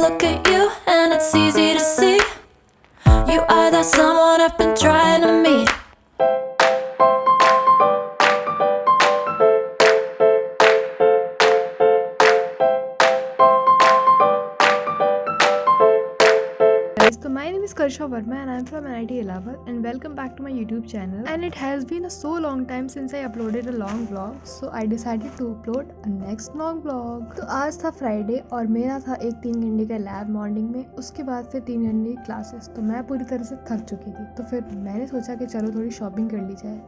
look at you and it's easy to see you are that someone I've been trying to meet. So my name is Karsha Verma and I'm from NIT Allahabad and welcome back to my YouTube channel. And it has been a so long time since I uploaded a long vlog, so I decided to upload a next long vlog. तो आज था Friday और मेरा था एक 3 घंटे का lab morning में, उसके बाद फिर 3 घंटे की क्लासेस। तो मैं पूरी तरह से थक चुकी थी, तो फिर मैंने सोचा कि चलो थोड़ी शॉपिंग कर ली जाए,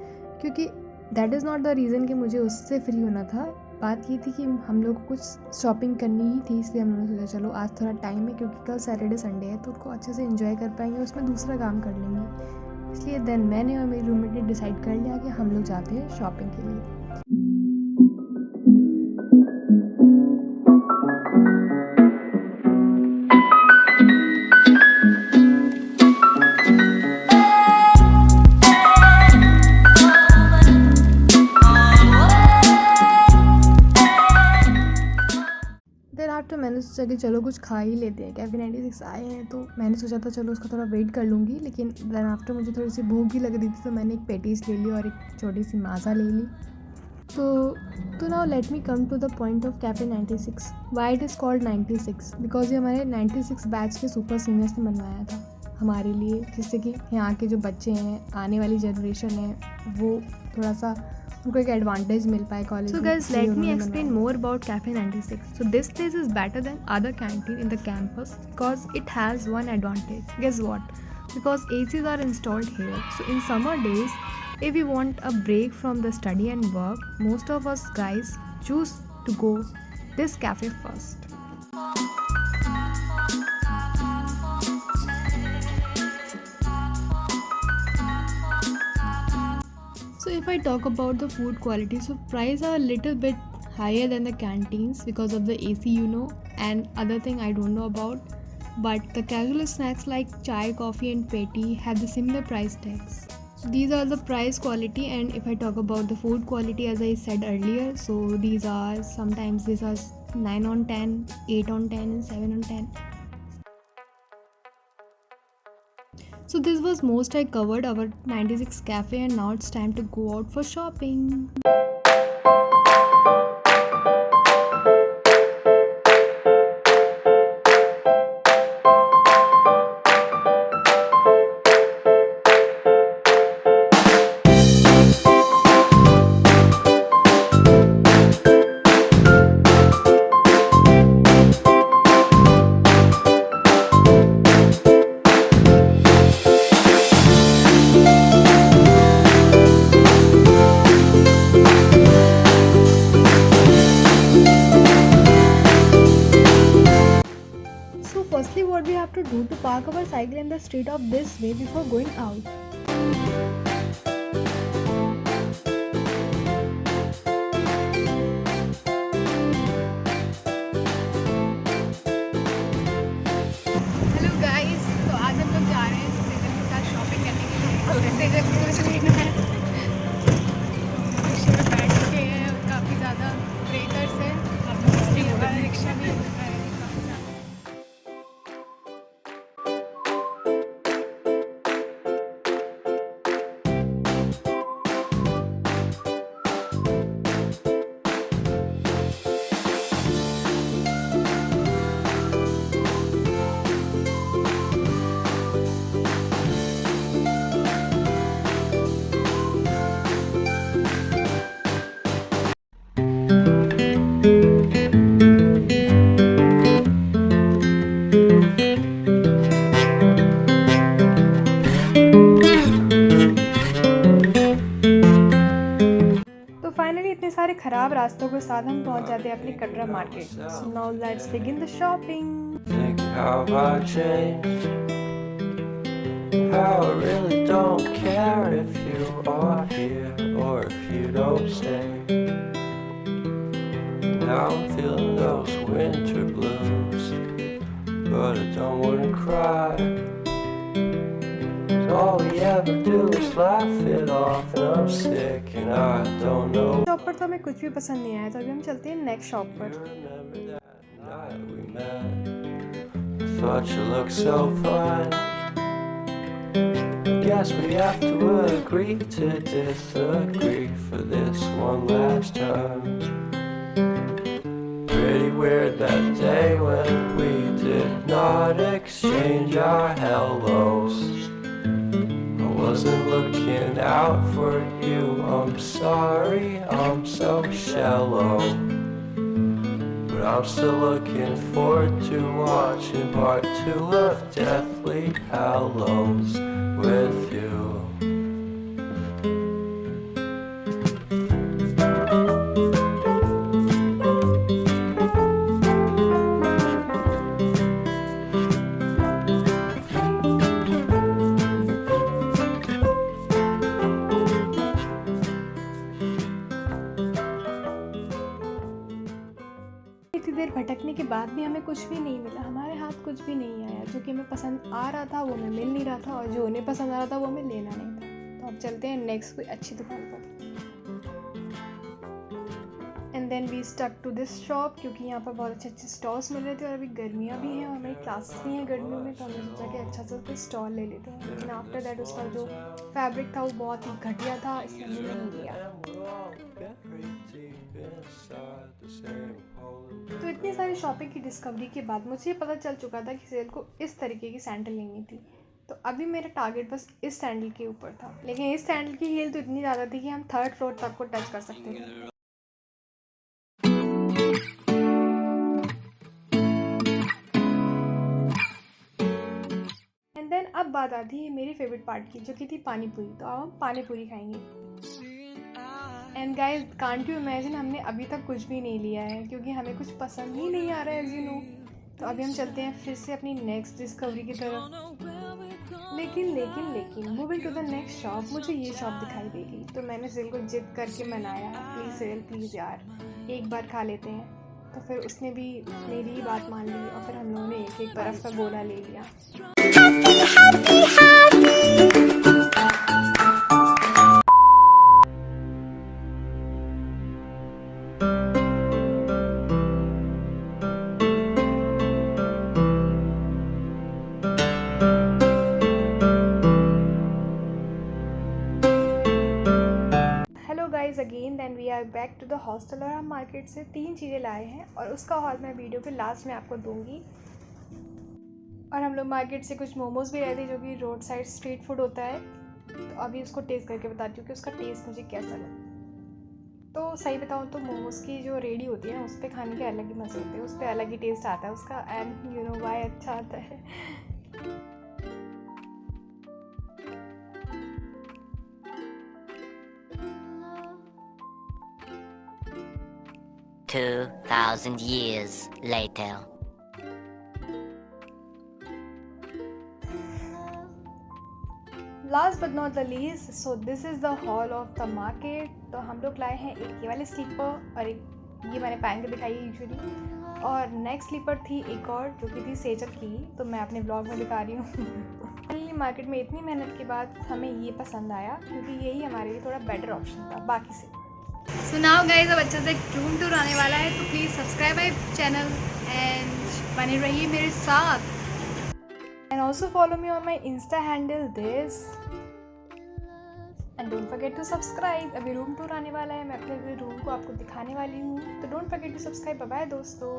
क्योंकि that is not the reason कि मुझे उससे फ्री होना था। बात ये थी कि हम लोग को कुछ शॉपिंग करनी ही थी, इसलिए हम लोगों ने सोचा चलो आज थोड़ा टाइम है, क्योंकि कल सैटरडे संडे है तो उसको अच्छे से एंजॉय कर पाएंगे, उसमें दूसरा काम कर लेंगे। इसलिए देन मैंने और मेरी रूममेट ने डिसाइड कर लिया कि हम लोग जाते हैं शॉपिंग के लिए। आफ्टर मैंने सोचा कि चलो कुछ खा ही लेते हैं, कैफे 96 आए हैं तो मैंने सोचा था चलो उसका थोड़ा वेट कर लूँगी, लेकिन देन आफ्टर मुझे थोड़ी सी भूख भी लग रही थी तो मैंने एक पेटीज ले ली और एक छोटी सी माज़ा ले ली। तो now let me come to the point of cafe 96। Why it is called 96? Because ये हमारे 96 बैच के सुपर सीनियर्स ने बनवाया था हमारे लिए, जिससे कि यहाँ के जो बच्चे हैं, आने वाली जनरेशन है, वो थोड़ा सा उनको एक एडवांटेज मिल पाए कॉलेज में। So guys, let me explain more about Cafe 96. So this place is better than other canteen in the campus because it has one advantage. Guess what? Because ACs are installed here. So in summer days, if we want a break from the study and work, most of us guys choose to go this cafe first. So if I talk about the food quality, so prices are a little bit higher than the canteens because of the AC, and other thing I don't know about. But the casual snacks like chai, coffee and patty have the similar price tags. So these are the price quality, and if I talk about the food quality, as I said earlier, so these are 9 on 10, 8 on 10 and 7 on 10. So this was most I covered our 96 cafe, and now it's time to go out for shopping. Firstly, what we have to do to park our cycle in the street of this way before going out. Hello guys, तो आज हम लोग जा रहे हैं सेजल के साथ shopping करने के लिए। सेजल को कुछ लेना है, रिक्शे में बैठ चुके हैं, काफ़ी ज़्यादा ब्रेकर्स है, रिक्शा भी होता है। इतने सारे खराब रास्तों के साथ हम पहुंच जाते हैं अपनी Katra market. So now let's begin the shopping. How I really don't care if you are here or if you don't stay. Now I'm feeling those winter blues, but I don't wanna cry. All we ever do is laugh it off, and I'm sick and I don't know. Shop पर तो हमें कुछ भी पसंद नहीं आया, तो अभी हम चलते हैं नेक्स्ट शॉप पर। thought you looked so fine. Guess we have to agree to disagree for this one last time. Pretty weird that day when we did not exchange our hellos. I wasn't looking out for you, I'm sorry, I'm so shallow. But I'm still looking forward to watching part 2 of Deathly Hallows with you. इतनी देर भटकने के बाद भी हमें कुछ भी नहीं मिला, हमारे हाथ कुछ भी नहीं आया। जो कि हमें पसंद आ रहा था वो हमें मिल नहीं रहा था, और जो उन्हें पसंद आ रहा था वो हमें लेना नहीं था। तो अब चलते हैं नेक्स्ट कोई अच्छी दुकान पर। And then we stuck to this shop, क्योंकि यहाँ पर बहुत अच्छे अच्छे स्टॉल्स मिल रहे थे और अभी गर्मियाँ भी हैं और हमारी क्लासेस भी हैं गर्मियों में, तो हमने सोचा कि अच्छा सा कोई स्टॉल ले लेते हैं। लेकिन आफ्टर दैट उसका जो फैब्रिक था वो बहुत ही घटिया था, इसलिए हमने नहीं लिया। तो इतनी सारी शॉपिंग की डिस्कवरी के बाद मुझे ये पता चल चुका था कि सेल को इस तरीके की सैंडल लेनी थी। तो अभी मेरा टारगेट बस इस सैंडल के ऊपर था, लेकिन इस सैंडल की हील तो इतनी ज़्यादा थी कि हम 3rd फ्लोर तक को टच कर सकते थे। एंड देन अब बात आती है मेरी फेवरेट पार्ट की, जो कि थी पानी पूरी। तो अब हम पानी पूरी खाएंगे। And guys, can't you imagine, हमने अभी तक कुछ भी नहीं लिया है क्योंकि हमें कुछ पसंद ही नहीं आ रहा है, एज यू नो। तो अभी हम चलते हैं फिर से अपनी नेक्स्ट डिस्कवरी की तरफ। लेकिन moving to the next shop, मुझे ये शॉप दिखाई देगी। तो मैंने सेल को जिद करके मनाया, प्लीज़ सेल प्लीज़ यार, एक बार खा लेते हैं। तो फिर उसने भी मेरी ही बात मान ली और फिर हम लोगों ने एक एक बर्फ़ का गोला ले लिया। Again then we are back to the hostel, और हम मार्केट से 3 चीज़ें लाए हैं और उसका हॉल मैं वीडियो के लास्ट में आपको दूंगी। और हम लोग मार्केट से कुछ मोमोज़ भी लाए थे, जो कि रोड साइड स्ट्रीट फूड होता है। तो अभी उसको टेस्ट करके बताती हूँ कि उसका टेस्ट मुझे कैसा लगा। तो सही बताऊँ तो मोमोज़ की जो रेडी होती है ना, उस पर खाने के अलग ही मज़े होते हैं, उस पर अलग ही टेस्ट आता है उसका। एंड यू नो वाई अच्छा आता है। 2,000 years later. Last but not the least, so this is the hall of the market. तो हम लोग लाए हैं एक ये वाली स्लीपर और एक ये मैंने पहन के दिखाई है यूजुअली, और नेक्स्ट स्लीपर थी एक और जो कि थी सेजल की, तो मैं अपने ब्लॉग में दिखा रही हूँ। फाइनली मार्केट में इतनी मेहनत के बाद हमें ये पसंद आया, क्योंकि यही हमारे लिए थोड़ा बेटर ऑप्शन था बाकी से। सो नाउ गाइस, अब अच्छे से एक रूम टूर आने वाला है, तो please subscribe my channel and बने रहिए मेरे साथ। And also follow me on my insta handle this, and don't forget to subscribe. अभी रूम टूर आने वाला है, मैं अपने रूम को आपको दिखाने वाली हूँ, तो don't forget to subscribe. Bye bye दोस्तों।